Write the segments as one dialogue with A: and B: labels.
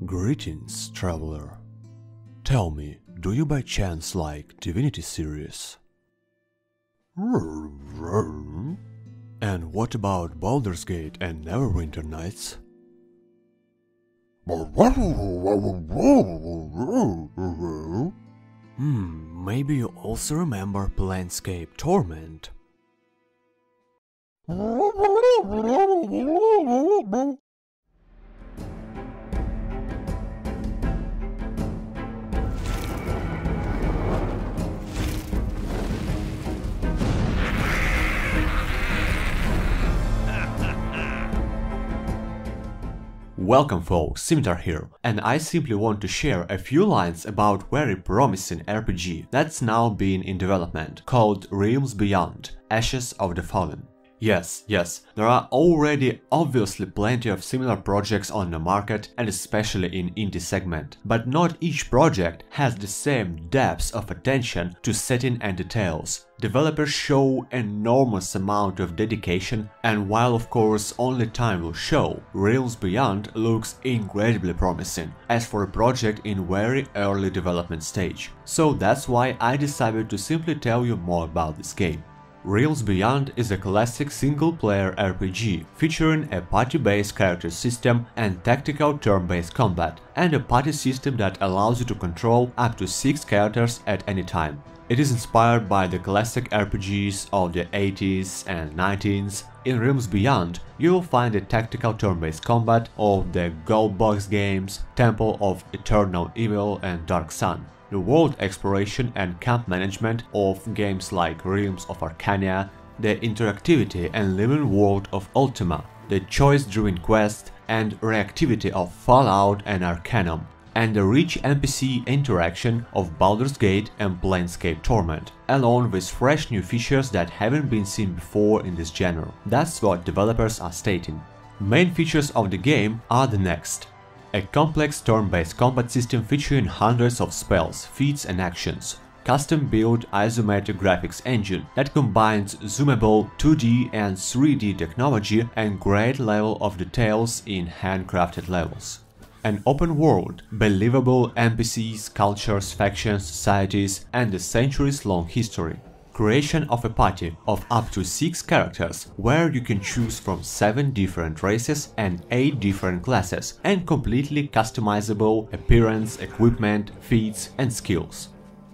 A: Greetings, traveler. Tell me, do you by chance like Divinity series? And what about Baldur's Gate and Neverwinter Nights? Maybe you also remember Planescape Torment. Welcome folks, Scimitar here, and I simply want to share a few lines about very promising RPG that's now been in development, called Realms Beyond, Ashes of the Fallen. Yes, there are already obviously plenty of similar projects on the market, and especially in indie segment, but not each project has the same depth of attention to setting and details. Developers show enormous amount of dedication, and while of course only time will show, Realms Beyond looks incredibly promising as for a project in very early development stage. So that's why I decided to simply tell you more about this game. Realms Beyond is a classic single-player RPG featuring a party-based character system and tactical turn-based combat, and a party system that allows you to control up to 6 characters at any time. It is inspired by the classic RPGs of the 80s and 90s. In Realms Beyond, you will find the tactical turn-based combat of the Gold Box games, Temple of Eternal Evil and Dark Sun, the world exploration and camp management of games like Realms of Arcania, the interactivity and living world of Ultima, the choice-driven quest and reactivity of Fallout and Arcanum, and the rich NPC interaction of Baldur's Gate and Planescape Torment, along with fresh new features that haven't been seen before in this genre. That's what developers are stating. Main features of the game are the next. A complex turn-based combat system featuring hundreds of spells, feats and actions. Custom-built isometric graphics engine that combines zoomable 2D and 3D technology and great level of details in handcrafted levels. An open world, believable NPCs, cultures, factions, societies, and a centuries-long history. Creation of a party of up to 6 characters, where you can choose from 7 different races and 8 different classes, and completely customizable appearance, equipment, feats and skills.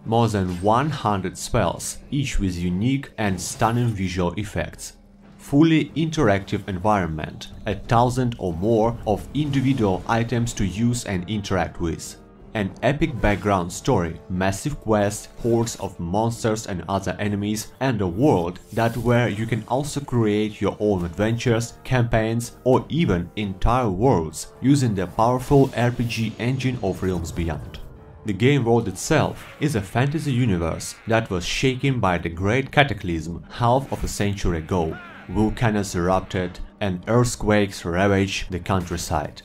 A: More than 100 spells, each with unique and stunning visual effects. Fully interactive environment, 1,000 or more of individual items to use and interact with. An epic background story, massive quests, hordes of monsters and other enemies, and a world that where you can also create your own adventures, campaigns, or even entire worlds using the powerful RPG engine of Realms Beyond. The game world itself is a fantasy universe that was shaken by the Great Cataclysm half of a century ago. Volcanoes erupted and earthquakes ravaged the countryside.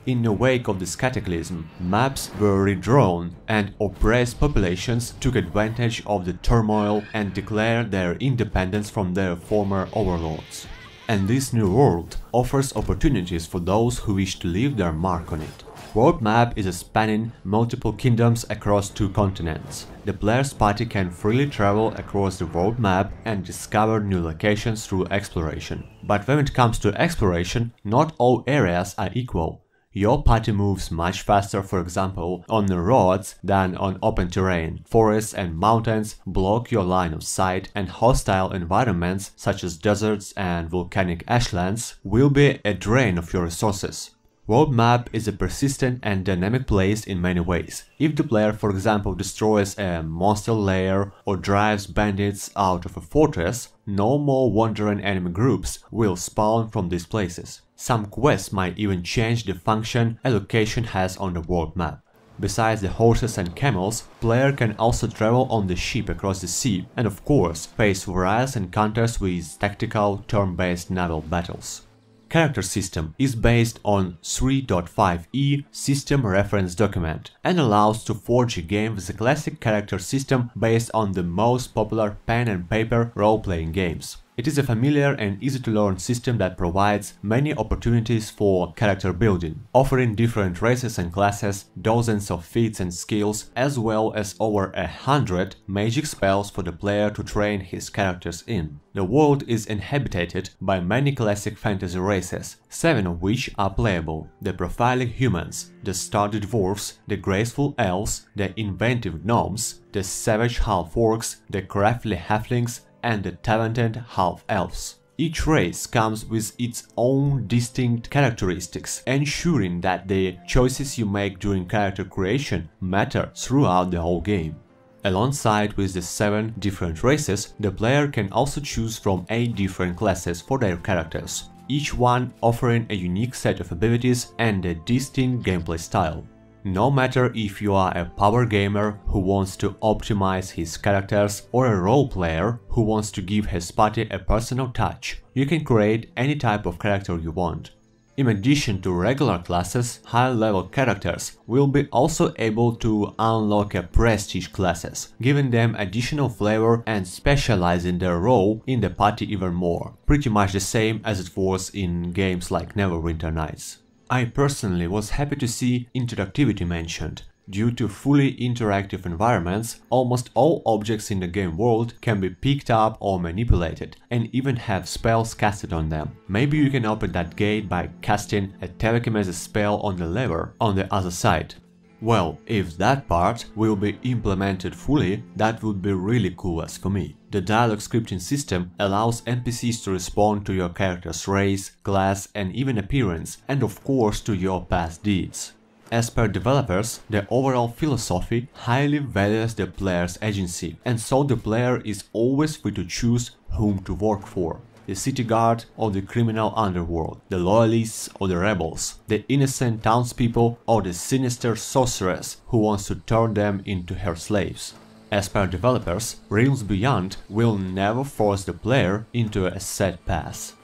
A: In the wake of this cataclysm, maps were redrawn and oppressed populations took advantage of the turmoil and declared their independence from their former overlords. And this new world offers opportunities for those who wish to leave their mark on it. World map is spanning multiple kingdoms across 2 continents. The player's party can freely travel across the world map and discover new locations through exploration. But when it comes to exploration, not all areas are equal. Your party moves much faster, for example, on the roads than on open terrain. Forests and mountains block your line of sight, and hostile environments such as deserts and volcanic ashlands will be a drain of your resources. World map is a persistent and dynamic place in many ways. If the player, for example, destroys a monster lair or drives bandits out of a fortress, no more wandering enemy groups will spawn from these places. Some quests might even change the function a location has on the world map. Besides the horses and camels, player can also travel on the ship across the sea and of course face various encounters with tactical turn-based naval battles. Character system is based on 3.5e system reference document and allows to forge a game with a classic character system based on the most popular pen and paper role-playing games. It is a familiar and easy-to-learn system that provides many opportunities for character building, offering different races and classes, dozens of feats and skills, as well as over 100 magic spells for the player to train his characters in. The world is inhabited by many classic fantasy races, 7 of which are playable: the profiling humans, the sturdy dwarves, the graceful elves, the inventive gnomes, the savage half-orcs, the crafty halflings, and the talented half-elves. Each race comes with its own distinct characteristics, ensuring that the choices you make during character creation matter throughout the whole game. Alongside with the 7 different races, the player can also choose from 8 different classes for their characters, each one offering a unique set of abilities and a distinct gameplay style. No matter if you are a power gamer who wants to optimize his characters or a role player who wants to give his party a personal touch, you can create any type of character you want. In addition to regular classes, high-level characters will be also able to unlock prestige classes, giving them additional flavor and specializing their role in the party even more, pretty much the same as it was in games like Neverwinter Nights. I personally was happy to see interactivity mentioned. Due to fully interactive environments, almost all objects in the game world can be picked up or manipulated, and even have spells casted on them. Maybe you can open that gate by casting a telekinesis spell on the lever on the other side. Well, if that part will be implemented fully, that would be really cool as for me. The dialogue scripting system allows NPCs to respond to your character's race, class, and even appearance, and of course to your past deeds. As per developers, the overall philosophy highly values the player's agency, and so the player is always free to choose whom to work for. The city guard or the criminal underworld, the loyalists or the rebels, the innocent townspeople or the sinister sorceress who wants to turn them into her slaves. As per developers, Realms Beyond will never force the player into a set path.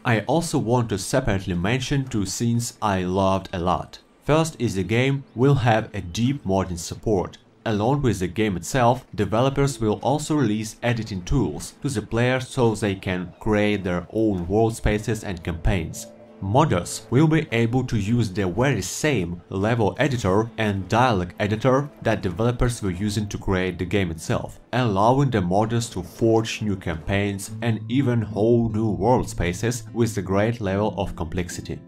A: I also want to separately mention 2 scenes I loved a lot. First is the game will have a deep modding support. Along with the game itself, developers will also release editing tools to the players so they can create their own world spaces and campaigns. Modders will be able to use the very same level editor and dialogue editor that developers were using to create the game itself, allowing the modders to forge new campaigns and even whole new world spaces with a great level of complexity.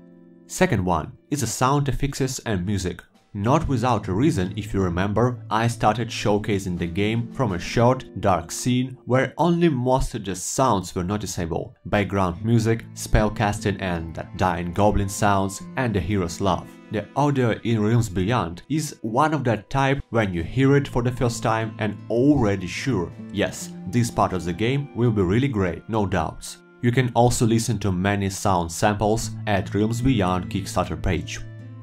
A: Second one is the sound effects and music. Not without a reason, if you remember, I started showcasing the game from a short, dark scene where only most of the sounds were noticeable: background music, spellcasting and that dying goblin sounds, and the hero's laugh. The audio in Realms Beyond is one of that type when you hear it for the first time and already sure, yes, this part of the game will be really great, no doubts. You can also listen to many sound samples at Realms Beyond Kickstarter page.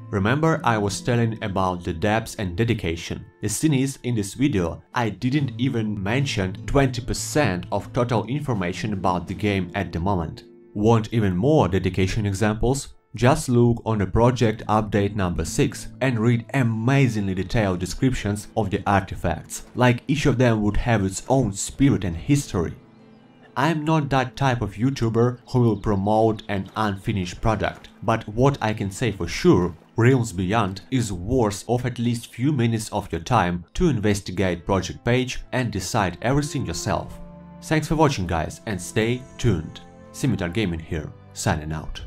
A: Remember, I was telling about the depth and dedication. The thing is, in this video, I didn't even mention 20% of total information about the game at the moment. Want even more dedication examples? Just look on the project update number 6 and read amazingly detailed descriptions of the artifacts, like each of them would have its own spirit and history. I'm not that type of YouTuber who will promote an unfinished product, but what I can say for sure, Realms Beyond is worth of at least few minutes of your time to investigate project page and decide everything yourself. Thanks for watching guys, and stay tuned. Scimitar Gaming here, signing out.